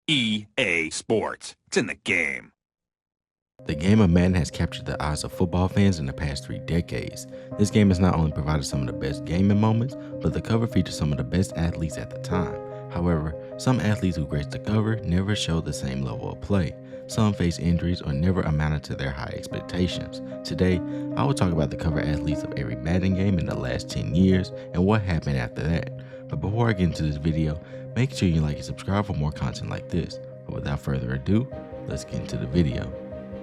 EA Sports. It's in the game. The game of Madden has captured the eyes of football fans in the past 3 decades. This game has not only provided some of the best gaming moments, but the cover features some of the best athletes at the time. However, some athletes who graced the cover never showed the same level of play. Some faced injuries or never amounted to their high expectations. Today, I will talk about the cover athletes of every Madden game in the last 10 years and what happened after that. But before I get into this video, make sure you like and subscribe for more content like this. But without further ado, let's get into the video.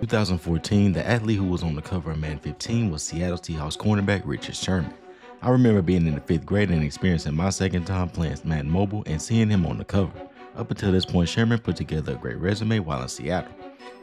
2014, the athlete who was on the cover of Madden 15 was Seattle Seahawks cornerback Richard Sherman. I remember being in the 5th grade and experiencing my second time playing Madden Mobile and seeing him on the cover. Up until this point, Sherman put together a great resume while in Seattle.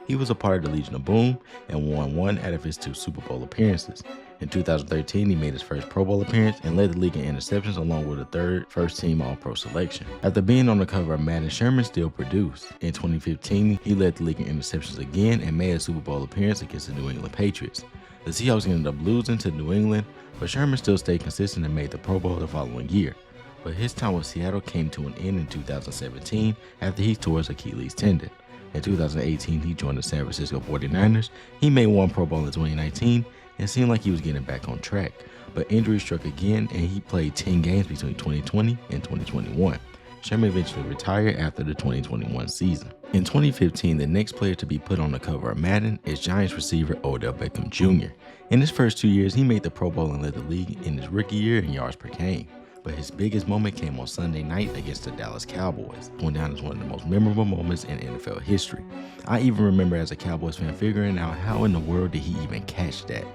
He was a part of the Legion of Boom and won 1 out of his 2 Super Bowl appearances. In 2013, he made his first Pro Bowl appearance and led the league in interceptions along with a 3rd first-team All-Pro selection. After being on the cover of Madden, Sherman still produced. In 2015, he led the league in interceptions again and made a Super Bowl appearance against the New England Patriots. The Seahawks ended up losing to New England, but Sherman still stayed consistent and made the Pro Bowl the following year. But his time with Seattle came to an end in 2017 after he tore his Achilles tendon. In 2018, he joined the San Francisco 49ers. He made 1 Pro Bowl in 2019 and seemed like he was getting back on track. But injury struck again and he played 10 games between 2020 and 2021. Sherman eventually retired after the 2021 season. In 2015, the next player to be put on the cover of Madden is Giants receiver Odell Beckham Jr. In his first 2 years, he made the Pro Bowl and led the league in his rookie year in yards per game. But his biggest moment came on Sunday night against the Dallas Cowboys, going down as one of the most memorable moments in NFL history. I even remember as a Cowboys fan figuring out how in the world did he even catch that.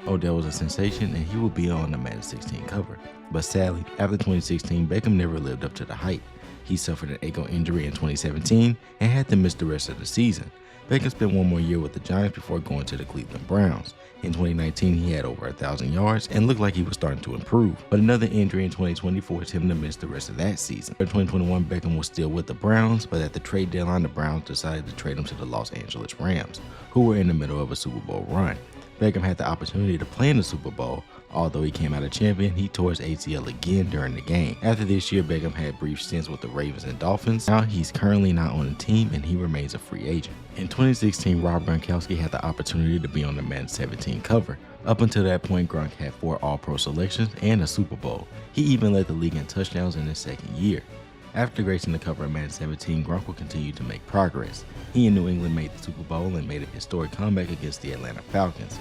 Odell was a sensation and he will be on the Madden 16 cover. But sadly, after 2016, Beckham never lived up to the hype. He suffered an ankle injury in 2017 and had to miss the rest of the season. Beckham spent 1 more year with the Giants before going to the Cleveland Browns. In 2019, he had over 1,000 yards and looked like he was starting to improve. But another injury in 2020 forced him to miss the rest of that season. In 2021, Beckham was still with the Browns, but at the trade deadline, the Browns decided to trade him to the Los Angeles Rams, who were in the middle of a Super Bowl run. Beckham had the opportunity to play in the Super Bowl. Although he came out a champion, he tore his ACL again during the game. After this year, Beckham had brief stints with the Ravens and Dolphins. Now he's currently not on the team and he remains a free agent. In 2016, Rob Gronkowski had the opportunity to be on the Madden 17 cover. Up until that point, Gronk had 4 All-Pro selections and a Super Bowl. He even led the league in touchdowns in his 2nd year. After gracing the cover of Madden 17, Gronk will continue to make progress. He and New England made the Super Bowl and made a historic comeback against the Atlanta Falcons.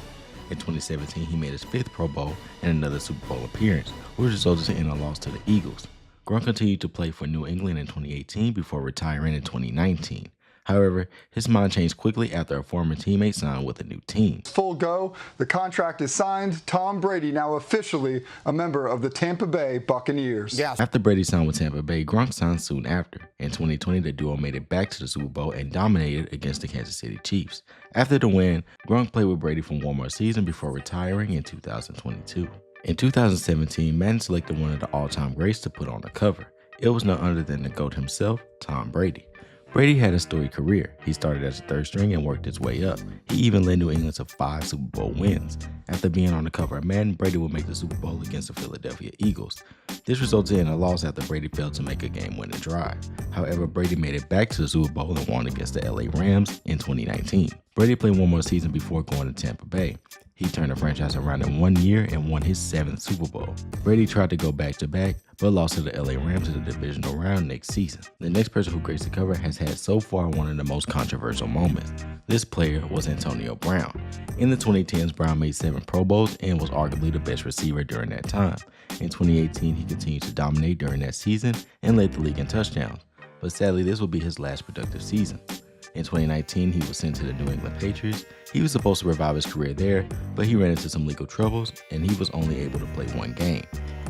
In 2017, he made his 5th Pro Bowl and another Super Bowl appearance, which resulted in a loss to the Eagles. Gronk continued to play for New England in 2018 before retiring in 2019. However, his mind changed quickly after a former teammate signed with a new team. Full go. The contract is signed. Tom Brady now officially a member of the Tampa Bay Buccaneers. Yes. After Brady signed with Tampa Bay, Gronk signed soon after. In 2020, the duo made it back to the Super Bowl and dominated against the Kansas City Chiefs. After the win, Gronk played with Brady for 1 more season before retiring in 2022. In 2017, Madden selected one of the all-time greats to put on the cover. It was none other than the GOAT himself, Tom Brady. Brady had a storied career. He started as a 3rd string and worked his way up. He even led New England to 5 Super Bowl wins. After being on the cover of Madden, Brady would make the Super Bowl against the Philadelphia Eagles. This resulted in a loss after Brady failed to make a game-winning drive. However, Brady made it back to the Super Bowl and won against the LA Rams in 2019. Brady played 1 more season before going to Tampa Bay. He turned the franchise around in 1 year and won his 7th Super Bowl. Brady tried to go back-to-back, but lost to the LA Rams in the divisional round next season. The next person who graced the cover has had so far one of the most controversial moments. This player was Antonio Brown. In the 2010s, Brown made 7 Pro Bowls and was arguably the best receiver during that time. In 2018, he continued to dominate during that season and led the league in touchdowns. But sadly, this will be his last productive season. In 2019, he was sent to the New England Patriots. He was supposed to revive his career there, but he ran into some legal troubles and he was only able to play 1 game.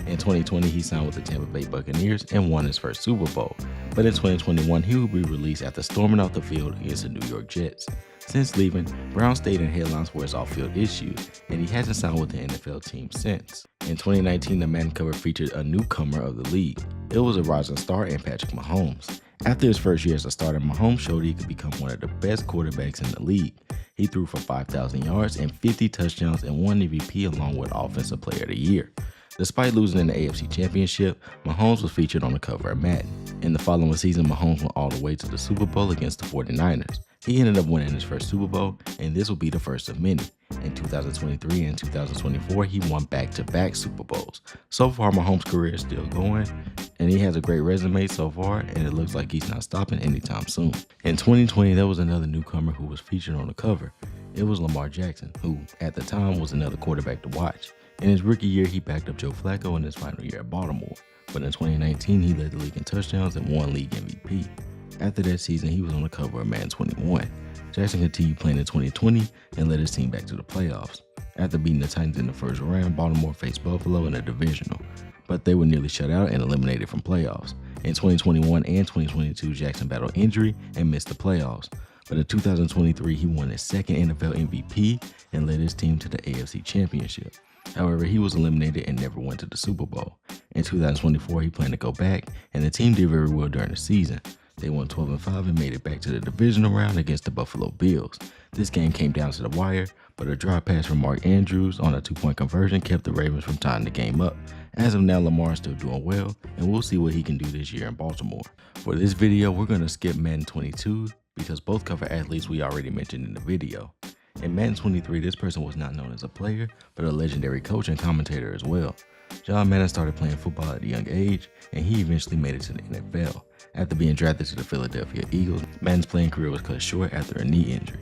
In 2020, he signed with the Tampa Bay Buccaneers and won his first Super Bowl. But in 2021, he will be released after storming off the field against the New York Jets. Since leaving, Brown stayed in headlines for his off-field issues, and he hasn't signed with the NFL team since. In 2019, the Madden cover featured a newcomer of the league. It was a rising star in Patrick Mahomes. After his first year as a starter, Mahomes showed he could become one of the best quarterbacks in the league. He threw for 5,000 yards and 50 touchdowns and won MVP along with Offensive Player of the Year. Despite losing in the AFC Championship, Mahomes was featured on the cover of Madden. In the following season, Mahomes went all the way to the Super Bowl against the 49ers. He ended up winning his first Super Bowl, and this will be the first of many. In 2023 and 2024, he won back-to-back Super Bowls. So far, Mahomes' career is still going, and he has a great resume so far, and it looks like he's not stopping anytime soon. In 2020, there was another newcomer who was featured on the cover. It was Lamar Jackson, who, at the time, was another quarterback to watch. In his rookie year, he backed up Joe Flacco in his final year at Baltimore, but in 2019, he led the league in touchdowns and won league MVP. After that season, he was on the cover of Madden 21. Jackson continued playing in 2020 and led his team back to the playoffs. After beating the Titans in the first round, Baltimore faced Buffalo in a divisional, but they were nearly shut out and eliminated from playoffs. In 2021 and 2022, Jackson battled injury and missed the playoffs. But in 2023, he won his second NFL MVP and led his team to the AFC Championship. However, he was eliminated and never went to the Super Bowl. In 2024, he planned to go back, and the team did very well during the season. They won 12-5 and made it back to the divisional round against the Buffalo Bills. This game came down to the wire, but a drop pass from Mark Andrews on a 2-point conversion kept the Ravens from tying the game up. As of now, Lamar is still doing well, and we'll see what he can do this year in Baltimore. For this video, we're going to skip Madden 22 because both cover athletes we already mentioned in the video. In Madden 23, this person was not known as a player, but a legendary coach and commentator as well. John Madden started playing football at a young age, and he eventually made it to the NFL. After being drafted to the Philadelphia Eagles, Madden's playing career was cut short after a knee injury.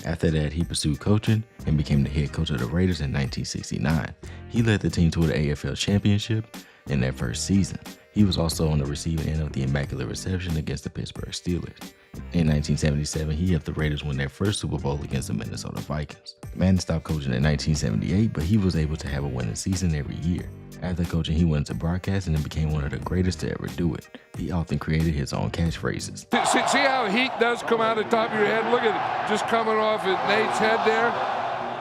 After that, he pursued coaching and became the head coach of the Raiders in 1969. He led the team to an AFL championship in their first season. He was also on the receiving end of the Immaculate Reception against the Pittsburgh Steelers. In 1977, he helped the Raiders win their first Super Bowl against the Minnesota Vikings. Madden stopped coaching in 1978, but he was able to have a winning season every year. After coaching, he went into broadcasting and became one of the greatest to ever do it. He often created his own catchphrases. See how heat does come out of the top of your head? Look at it, just coming off at Nate's head there.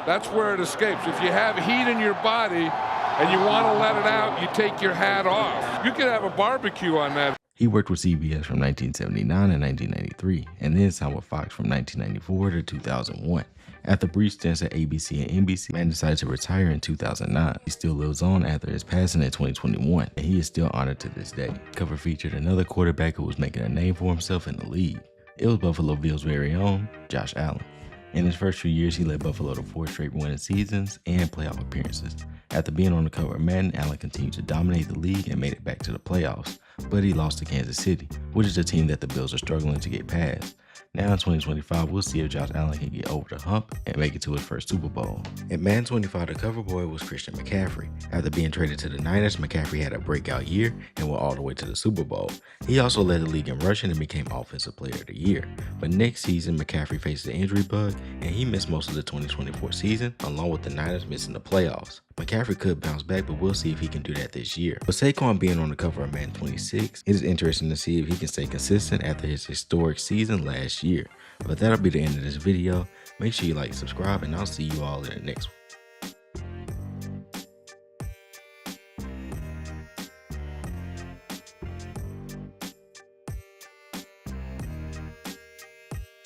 That's where it escapes. If you have heat in your body and you want to let it out, you take your hat off. You could have a barbecue on that. He worked with CBS from 1979 and 1993, and then signed with Fox from 1994 to 2001. After brief stints at ABC and NBC, Madden decided to retire in 2009. He still lives on after his passing in 2021, and he is still honored to this day. The cover featured another quarterback who was making a name for himself in the league. It was Buffalo Bills' very own Josh Allen. In his first few years, he led Buffalo to 4 straight winning seasons and playoff appearances. After being on the cover of Madden, Allen continued to dominate the league and made it back to the playoffs, but he lost to Kansas City, which is a team that the Bills are struggling to get past. Now in 2025, we'll see if Josh Allen can get over the hump and make it to his first Super Bowl. In Madden 25, the cover boy was Christian McCaffrey. After being traded to the Niners, McCaffrey had a breakout year and went all the way to the Super Bowl. He also led the league in rushing and became Offensive Player of the Year. But next season, McCaffrey faced the injury bug, and he missed most of the 2024 season, along with the Niners missing the playoffs. McCaffrey could bounce back, but we'll see if he can do that this year. With Saquon being on the cover of Madden 26, it is interesting to see if he can stay consistent after his historic season last year. But that'll be the end of this video. Make sure you like and subscribe, and I'll see you all in the next one.